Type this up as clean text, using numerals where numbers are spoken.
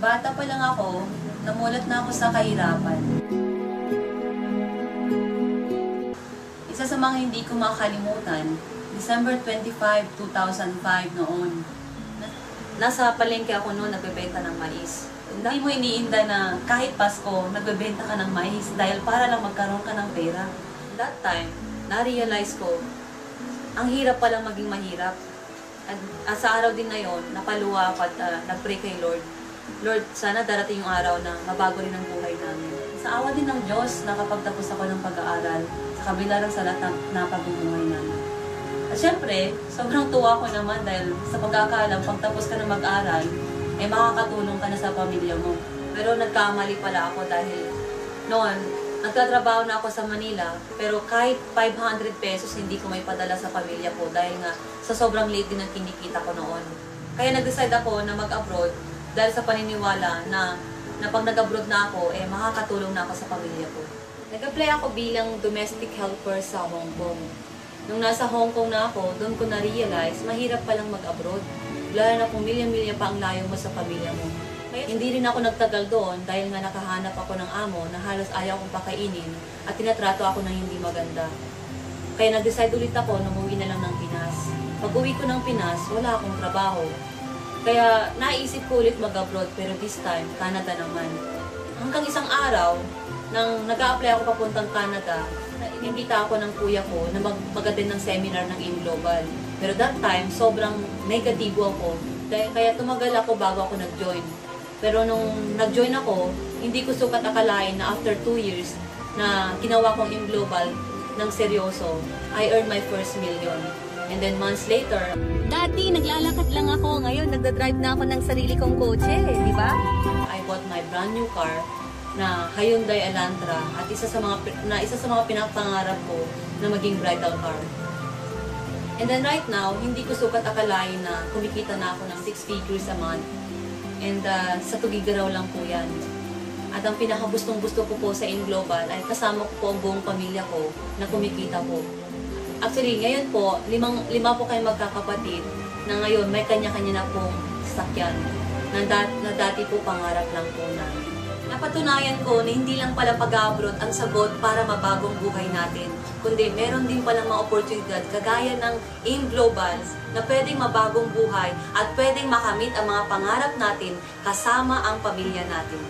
Bata pa lang ako, namulat na ako sa kahirapan. Isa sa mga hindi ko makakalimutan, December 25, 2005 noon. Nasa palengke ako noon, nagbebenta ng mais. Hindi mo iniinda na kahit Pasko, nagbebenta ka ng mais dahil para lang magkaroon ka ng pera. That time, na-realize ko, ang hirap palang maging mahirap. At sa araw din na yon, napaluwa ako at nag-pray kay Lord. Lord, sana darating yung araw na mabago rin ang buhay namin. Sa awa din ng Diyos, nakapagtapos ako ng pag-aaral sa kabila ng salat na pagbubuhay namin. At syempre, sobrang tuwa ko naman dahil sa pagkakaalam, pagtapos ka na mag-aral, ay makakatulong ka na sa pamilya mo. Pero nagkamali pala ako dahil noon, nagtatrabaho na ako sa Manila, pero kahit 500 pesos hindi ko may padala sa pamilya ko dahil nga sa sobrang liit din ang kinikita ko noon. Kaya nag-decide ako na mag-abroad dahil sa paniniwala na pag nag-abroad na ako, makakatulong na ako sa pamilya ko. Nag-apply ako bilang domestic helper sa Hong Kong. Nung nasa Hong Kong na ako, doon ko na-realize, mahirap palang mag-abroad. Lalo na kung milya-milya pa ang layo mo sa pamilya mo. Kaya hindi rin ako nagtagal doon dahil nga nakahanap ako ng amo na halos ayaw kong pakainin at tinatrato ako ng hindi maganda. Kaya nag-decide ulit ako na umuwi na lang ng Pinas. Pag-uwi ko ng Pinas, wala akong trabaho. Kaya naisip ko ulit mag-abroad pero this time, Canada naman. Hanggang isang araw, nang nag-a-apply ako papuntang Canada, inimbita ako ng kuya ko na mag-attend ng seminar ng AIM Global. Pero that time, sobrang negatibo ako. Kaya tumagal ako bago ako nag-join. Pero nung nag-join ako, hindi ko sukat akalain na after 2 years na ginawa kong AIM Global ng seryoso, I earned my first million. And then months later, dati naglalakad lang ako, ngayon nagdadrive na ako ng sarili kong kotse, di ba? I bought my brand new car na Hyundai Elantra at isa sa mga pinapangarap ko na maging bridal car. And then right now, hindi ko sukat akalain na kumikita na ako ng 6 figures a month. And sa Tugigaraw lang po yan. At ang pinakagustong-gusto ko po sa AIM Global ay kasama ko po ang buong pamilya ko na kumikita po. Actually, ngayon po, lima po kayo magkakapatid na ngayon may kanya-kanya na pong sasakyan na dati po pangarap lang po namin. Napatunayan ko na hindi lang pala pag-abroad ang sagot para mabagong buhay natin, kundi meron din palang mga oportunidad kagaya ng AIM Global na pwedeng mabagong buhay at pwedeng makamit ang mga pangarap natin kasama ang pamilya natin.